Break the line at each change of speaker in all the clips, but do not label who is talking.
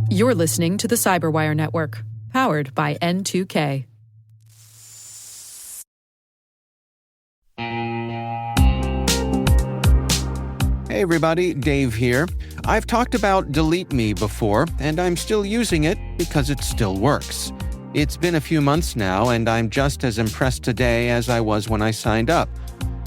You're listening to the Cyberwire Network, powered by N2K.
Hey everybody, Dave here. I've talked about Delete Me before, and I'm still using it because it still works. It's been a few months now, and I'm just as impressed today as I was when I signed up.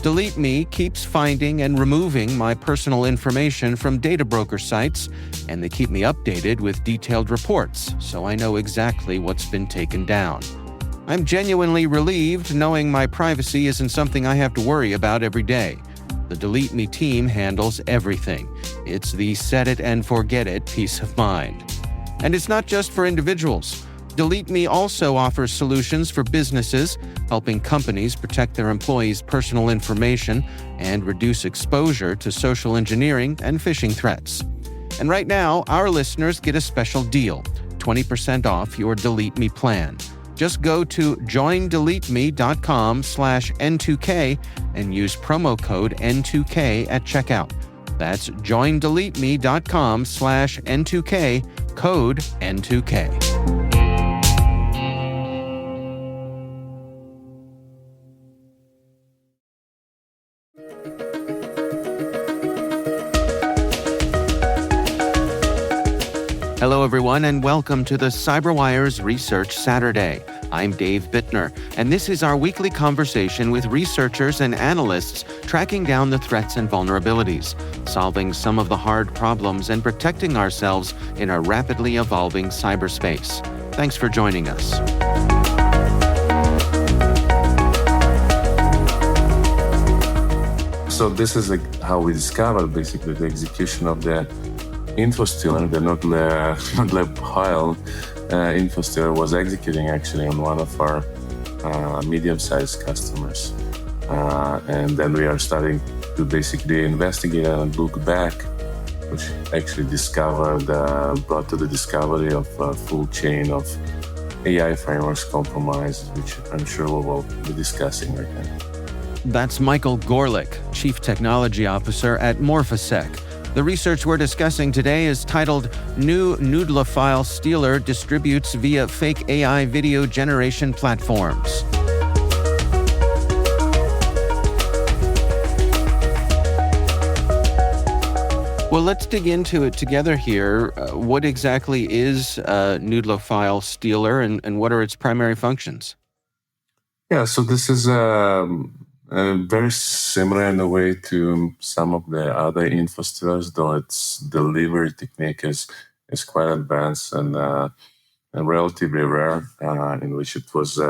Delete Me keeps finding and removing my personal information from data broker sites, and they keep me updated with detailed reports, so I know exactly what's been taken down. I'm genuinely relieved knowing my privacy isn't something I have to worry about every day. The Delete Me team handles everything. It's the set it and forget it peace of mind. And it's not just for individuals. Delete Me also offers solutions for businesses, helping companies protect their employees' personal information and reduce exposure to social engineering and phishing threats. And right now, our listeners get a special deal, 20% off your Delete Me plan. Just go to joindeleteme.com/N2K and use promo code N2K at checkout. That's joindeleteme.com/N2K, code N2K. Hello, everyone, and welcome to the CyberWire's Research Saturday. I'm Dave Bittner, and this is our weekly conversation with researchers and analysts tracking down the threats and vulnerabilities, solving some of the hard problems, and protecting ourselves in a rapidly evolving cyberspace. Thanks for joining us.
So this is how we discovered basically the execution of the InfoStealer, the NotLab Pile InfoStealer was executing actually on one of our medium-sized customers. And then we are starting to basically investigate and look back, which actually brought to the discovery of a full chain of AI frameworks compromises, which I'm sure we will be discussing right now.
That's Michael Gorlick, Chief Technology Officer at Morphosec. The research we're discussing today is titled New Nudelophile Stealer Distributes Via Fake AI Video Generation Platforms. Well, let's dig into it together here. What exactly is a Nudelophile Stealer and what are its primary functions?
Yeah, so this is very similar in a way to some of the other InfoStealers, though its delivery technique is quite advanced and relatively rare, in which it was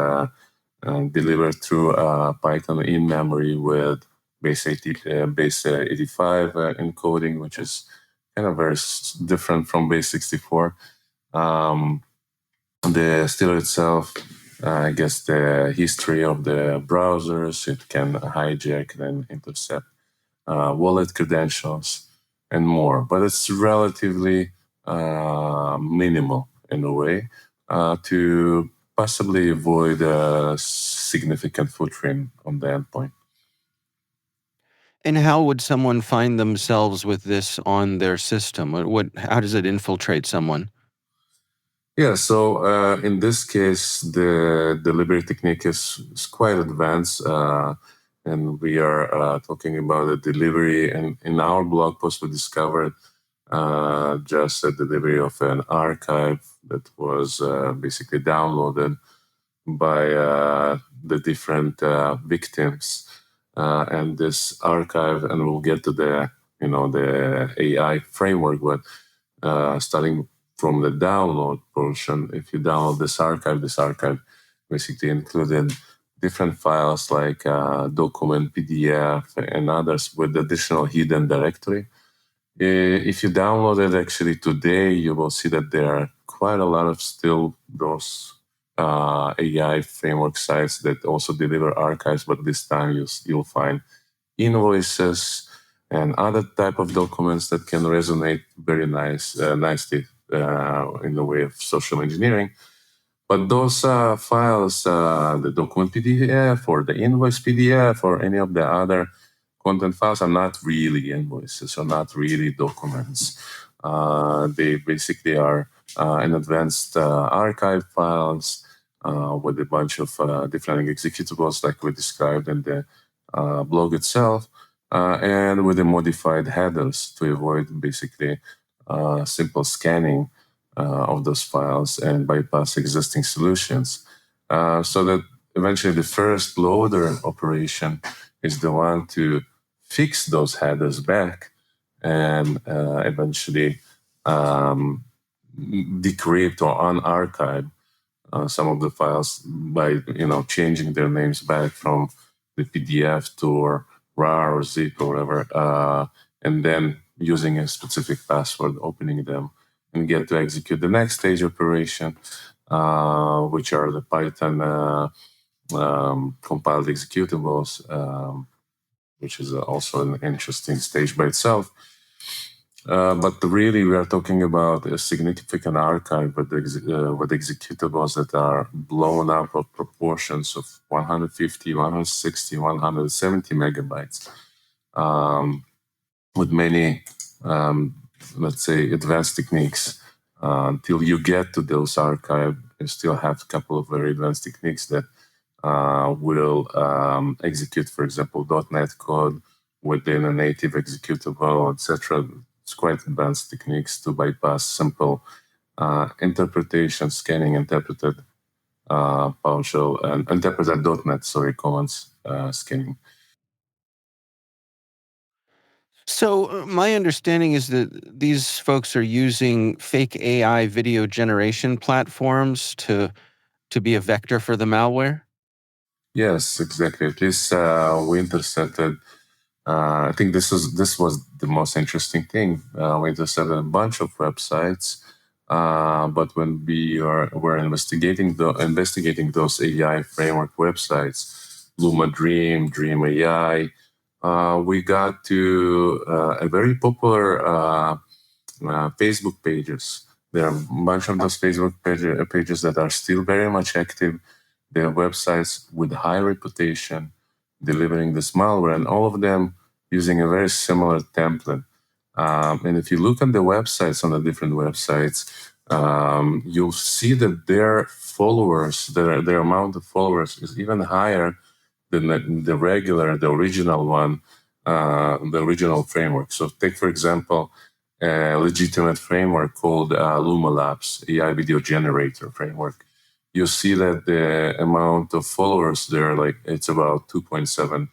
delivered through Python in-memory with base 85 encoding, which is kind of very different from base 64. The stealer itself, I guess the history of the browsers, it can hijack and intercept wallet credentials and more. But it's relatively minimal in a way to possibly avoid a significant footprint on the endpoint.
And how would someone find themselves with this on their system? How does it infiltrate someone?
Yeah, so in this case, the delivery technique is quite advanced, and we are talking about a delivery. And in our blog post, we discovered just a delivery of an archive that was basically downloaded by the different victims, and this archive. And we'll get to the AI framework, but starting from the download portion, if you download this archive basically included different files like document, PDF, and others with additional hidden directory. If you download it actually today, you will see that there are quite a lot of still those AI framework sites that also deliver archives, but this time you'll find invoices and other type of documents that can resonate very nicely in the way of social engineering. But those files, the document PDF or the invoice PDF or any of the other content files are not really invoices or not really documents. They basically are an advanced archive files with a bunch of different executables, like we described in the blog itself, and with the modified headers to avoid basically simple scanning of those files and bypass existing solutions. So that eventually the first loader operation is the one to fix those headers back and eventually decrypt or unarchive some of the files by changing their names back from the PDF to RAR or zip or whatever, and then using a specific password, opening them, and get to execute the next stage operation, which are the Python compiled executables, which is also an interesting stage by itself. But really, we are talking about a significant archive with executables that are blown up of proportions of 150, 160, 170 megabytes, with many, let's say, advanced techniques. Until you get to those archives, you still have a couple of very advanced techniques that will execute, for example, .NET code within a native executable, etc. It's quite advanced techniques to bypass simple interpretation, scanning, interpreted PowerShell, and interpreted .NET, commands scanning.
So my understanding is that these folks are using fake AI video generation platforms to be a vector for the malware?
Yes, exactly. At least we intercepted. I think this was the most interesting thing. We intercepted a bunch of websites, but when were investigating those AI framework websites, Luma Dream, Dream AI, we got to a very popular Facebook pages. There are a bunch of those Facebook pages that are still very much active. They are websites with high reputation, delivering this malware, and all of them using a very similar template. And if you look at the websites, on the different websites, you'll see that their followers, their amount of followers is even higher than the original one, the original framework. So take, for example, a legitimate framework called Luma Labs, AI video generator framework. You see that the amount of followers there, it's about 2.7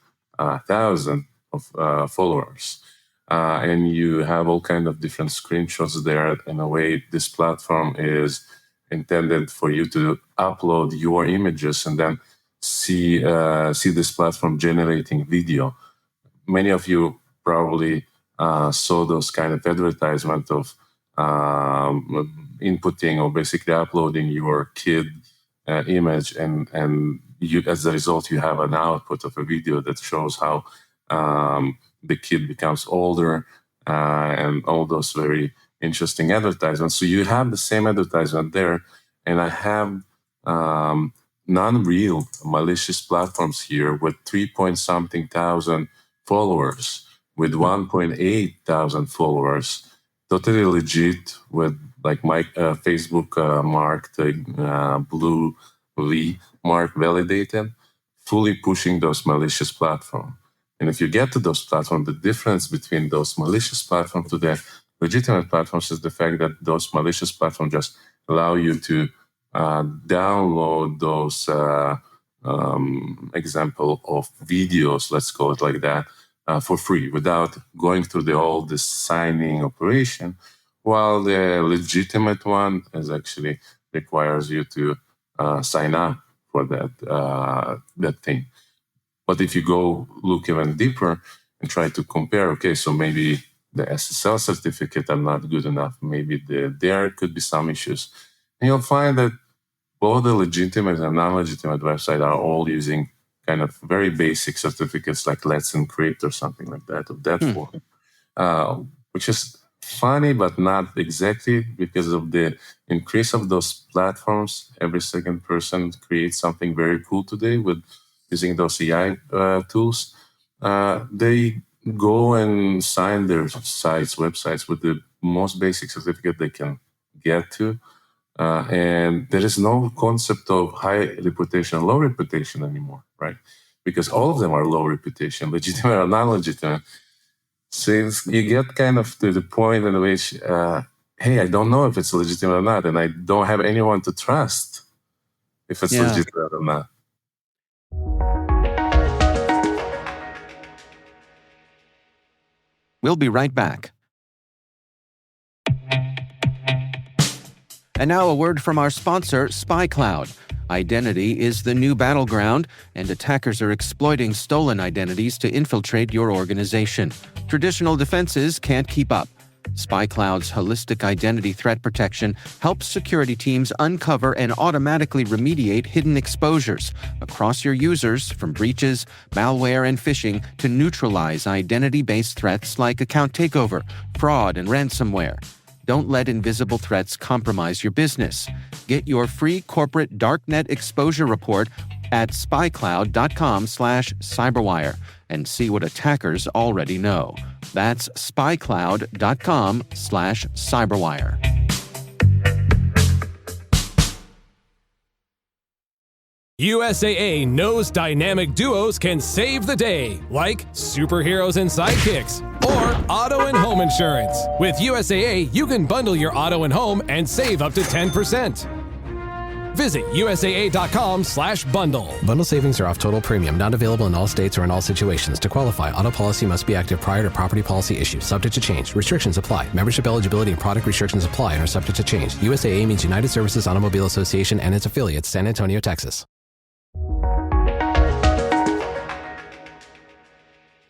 thousand of followers. And you have all kind of different screenshots there. In a way, this platform is intended for you to upload your images and then see this platform generating video. Many of you probably saw those kind of advertisement of inputting or basically uploading your kid image, and you, as a result, you have an output of a video that shows how the kid becomes older, and all those very interesting advertisements. So you have the same advertisement there, and I have non-real malicious platforms here with 3-point-something thousand followers, with 1.8 thousand followers, totally legit, with Facebook marked blue mark validated, fully pushing those malicious platforms. And if you get to those platforms, the difference between those malicious platforms to the legitimate platforms is the fact that those malicious platforms just allow you to download those example of videos, let's call it like that, for free without going through all this signing operation, while the legitimate one is actually requires you to sign up for that thing. But if you go look even deeper and try to compare, okay, so maybe the SSL certificate are not good enough, maybe there could be some issues, and you'll find that both the legitimate and non-legitimate website are all using kind of very basic certificates like Let's Encrypt or something like that, of that form, which is funny, but not exactly, because of the increase of those platforms. Every second person creates something very cool today with using those AI tools. They go and sign their websites with the most basic certificate they can get to. And there is no concept of high reputation, low reputation anymore, right? Because all of them are low reputation, legitimate or non-legitimate. Since you get kind of to the point in which, hey, I don't know if it's legitimate or not, and I don't have anyone to trust if it's legitimate or not.
We'll be right back. And now a word from our sponsor, SpyCloud. Identity is the new battleground, and attackers are exploiting stolen identities to infiltrate your organization. Traditional defenses can't keep up. SpyCloud's holistic identity threat protection helps security teams uncover and automatically remediate hidden exposures across your users, from breaches, malware, and phishing to neutralize identity-based threats like account takeover, fraud, and ransomware. Don't let invisible threats compromise your business. Get your free corporate darknet exposure report at spycloud.com/cyberwire and see what attackers already know. That's spycloud.com/cyberwire.
USAA knows dynamic duos can save the day, like superheroes and sidekicks, or auto and home insurance. With USAA, you can bundle your auto and home and save up to 10%. Visit USAA.com/bundle.
Bundle savings are off total premium, not available in all states or in all situations. To qualify, auto policy must be active prior to property policy issue, subject to change. Restrictions apply. Membership eligibility and product restrictions apply and are subject to change. USAA means United Services Automobile Association and its affiliates, San Antonio, Texas.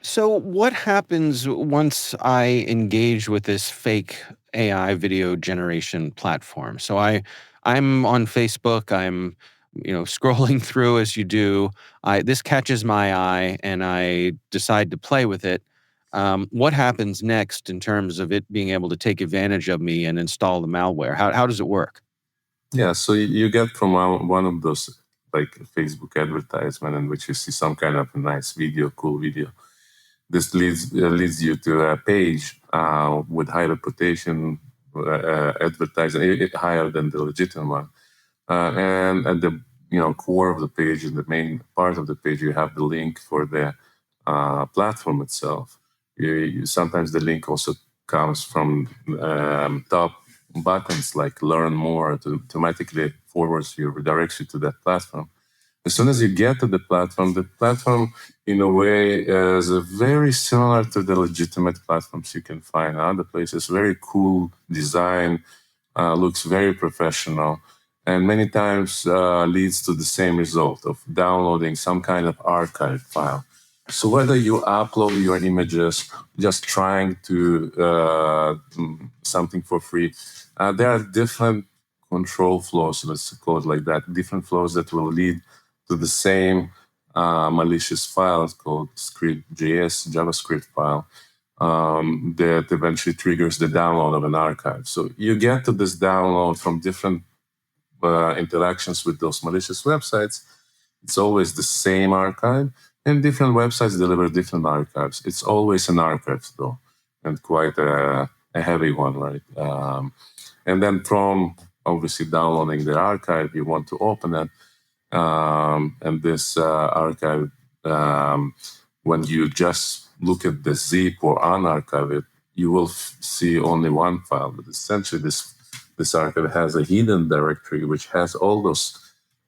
So what happens once I engage with this fake AI video generation platform? So I'm on Facebook, I'm scrolling through as you do. This catches my eye and I decide to play with it. What happens next in terms of it being able to take advantage of me and install the malware? How does it work?
Yeah, so you get from one of those like Facebook advertisement in which you see some kind of a nice video, cool video. This leads you to a page with high reputation, advertising higher than the legitimate one. And at the core of the page, in the main part of the page, you have the link for the platform itself. Sometimes the link also comes from top buttons like Learn More to automatically forwards you, redirects you to that platform. As soon as you get to the platform in a way is very similar to the legitimate platforms you can find in other places. Very cool design, looks very professional, and many times leads to the same result of downloading some kind of archive file. So whether you upload your images, just trying to something for free, there are different control flows, let's call it like that, different flows that will lead to the same malicious file called script.js, JavaScript file, that eventually triggers the download of an archive. So you get to this download from different interactions with those malicious websites. It's always the same archive, and different websites deliver different archives. It's always an archive, though, and quite a heavy one, right? And then from obviously downloading the archive, you want to open it. And this archive, when you just look at the zip or unarchive it, you will see only one file. But essentially, this archive has a hidden directory which has all those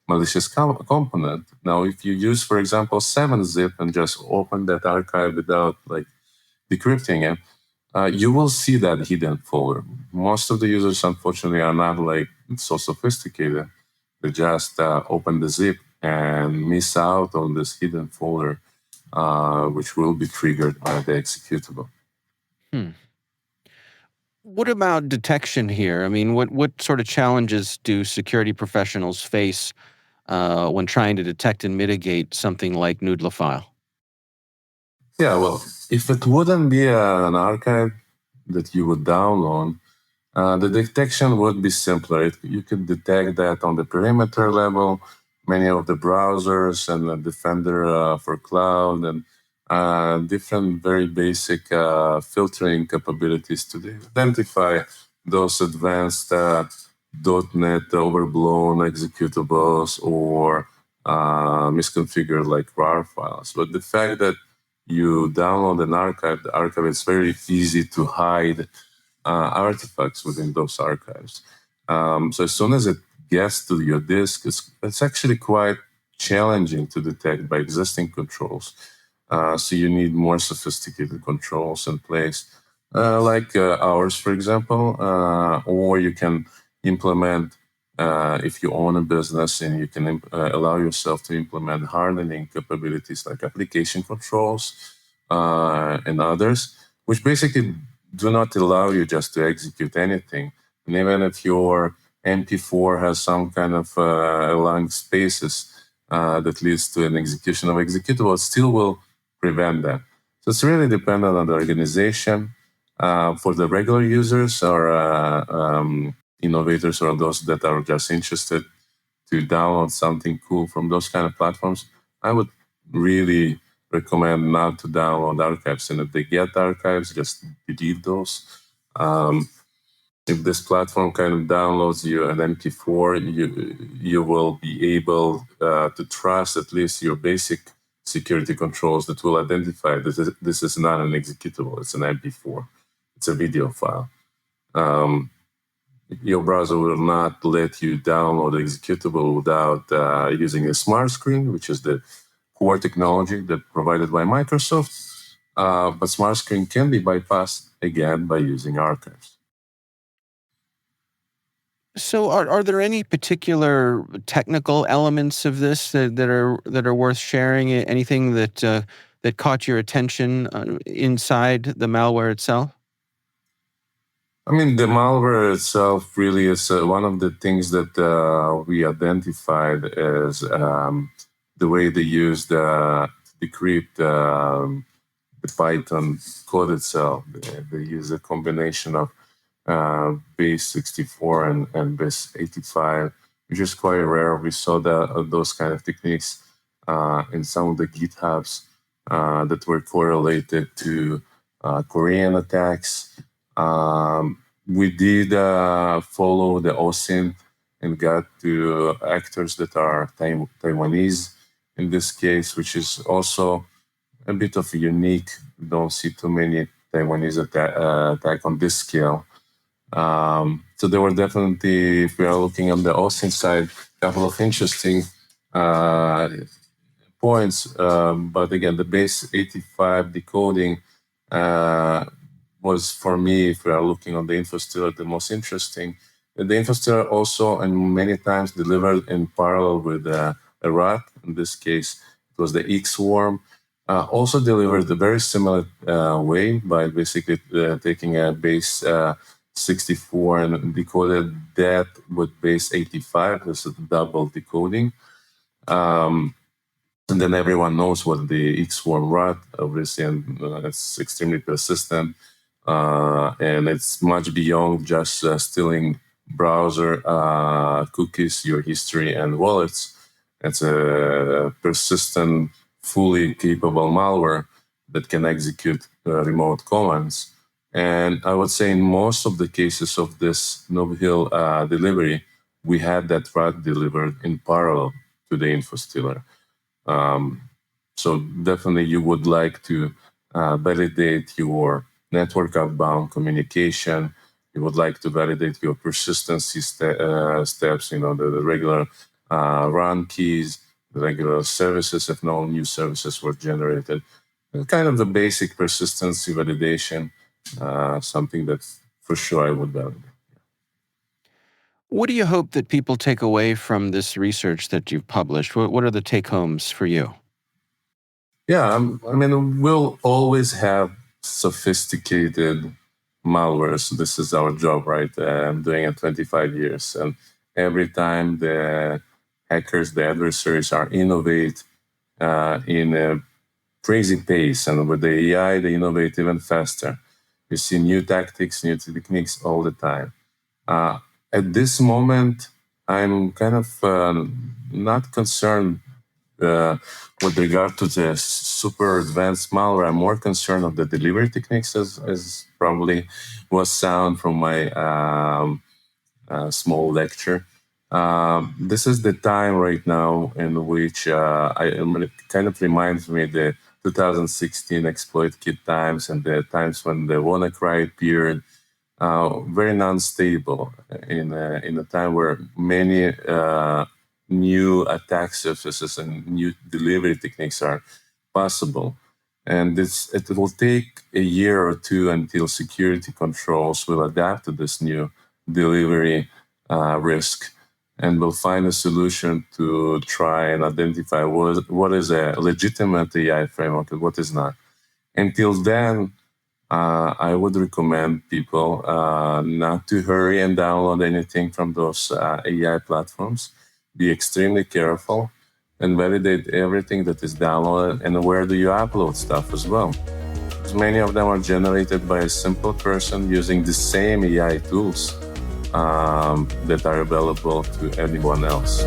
malicious components. Now, if you use, for example, 7-zip and just open that archive without decrypting it, you will see that hidden folder. Most of the users, unfortunately, are not so sophisticated. They just open the zip and miss out on this hidden folder, which will be triggered by the executable.
What about detection here? I mean, what sort of challenges do security professionals face when trying to detect and mitigate something like Noodlophile?
Yeah, well, if it wouldn't be an archive that you would download, the detection would be simpler. You could detect that on the perimeter level. Many of the browsers and the Defender for Cloud and different very basic filtering capabilities to identify those advanced .NET overblown executables or misconfigured like RAR files. But the fact that you download an archive, the archive is very easy to hide artifacts within those archives. So as soon as it gets to your disk, it's actually quite challenging to detect by existing controls. So you need more sophisticated controls in place, like ours, for example, or you can implement, if you own a business, and you can allow yourself to implement hardening capabilities like application controls and others, which basically do not allow you just to execute anything. And even if your MP4 has some kind of allowing spaces that leads to an execution of executable, it still will prevent that. So it's really dependent on the organization. For the regular users or innovators or those that are just interested to download something cool from those kind of platforms, I would really recommend not to download archives. And if they get archives, just delete those. If this platform kind of downloads you an MP4, you will be able to trust at least your basic security controls that will identify that this is not an executable, it's an MP4, it's a video file. Your browser will not let you download executable without using a smart screen, which is the core technology that provided by Microsoft. But smart screen can be bypassed again by using archives.
So, are there any particular technical elements of this that are worth sharing? Anything that caught your attention inside the malware itself?
I mean, the malware itself really is one of the things that we identified as the way they use to decrypt the Python code itself. They use a combination of base 64 and base 85, which is quite rare. We saw those kind of techniques in some of the GitHubs that were correlated to Korean attacks. We did follow the OSINT and got to actors that are Taiwanese in this case, which is also a bit of a unique. We don't see too many Taiwanese attack on this scale. So there were definitely, if we are looking on the OSINT side, a couple of interesting points. But again, the base 85 decoding was, for me, if we are looking on the InfoStealer, the most interesting. The InfoStealer also, and many times, delivered in parallel with a RAT. In this case, it was the XWorm. Also delivered a very similar way by basically taking a base 64 and decoded that with base 85. This is double decoding. And then everyone knows what the XWorm RAT, obviously, and it's extremely persistent. And it's much beyond just stealing browser cookies, your history, and wallets. It's a persistent, fully capable malware that can execute remote commands. And I would say in most of the cases of this Nob-Hill delivery, we had that RAT delivered in parallel to the InfoStealer. So definitely you would like to validate your network outbound communication. You would like to validate your persistency steps, the regular run keys, the regular services if no new services were generated. Kind of the basic persistency validation, something that for sure I would validate.
What do you hope that people take away from this research that you've published? What are the take-homes for you?
Yeah, I mean, we'll always have sophisticated malwares. This is our job, right? I'm doing it 25 years. And every time the hackers, the adversaries are innovate in a crazy pace. And with the AI, they innovate even faster. You see new tactics, new techniques all the time. At this moment, I'm kind of not concerned with regard to the super advanced malware, I'm more concerned of the delivery techniques, as probably was sound from my small lecture. This is the time right now in which it kind of reminds me the 2016 exploit kit times and the times when the WannaCry appeared. Very non-stable in a time where many new attack surfaces and new delivery techniques are possible. And it will take a year or two until security controls will adapt to this new delivery risk, and will find a solution to try and identify what is a legitimate AI framework and what is not. Until then, I would recommend people not to hurry and download anything from those AI platforms. Be extremely careful and validate everything that is downloaded and where do you upload stuff as well. Because many of them are generated by a simple person using the same AI tools that are available to anyone else.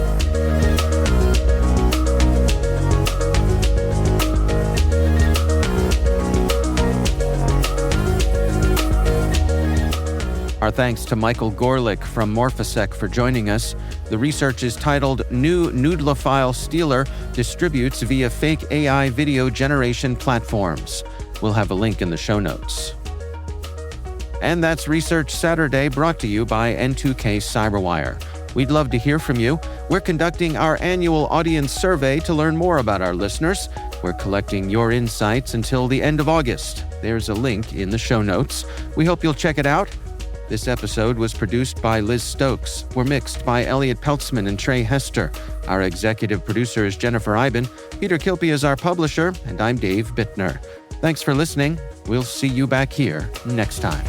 Our thanks to Michael Gorlick from Morphosec for joining us. The research is titled New Noodlophile Stealer Distributes Via Fake AI Video Generation Platforms. We'll have a link in the show notes. And that's Research Saturday, brought to you by N2K Cyberwire. We'd love to hear from you. We're conducting our annual audience survey to learn more about our listeners. We're collecting your insights until the end of August. There's a link in the show notes. We hope you'll check it out. This episode was produced by Liz Stokes. We're mixed by Elliot Peltzman and Trey Hester. Our executive producer is Jennifer Eiben. Peter Kilpie is our publisher, and I'm Dave Bittner. Thanks for listening. We'll see you back here next time.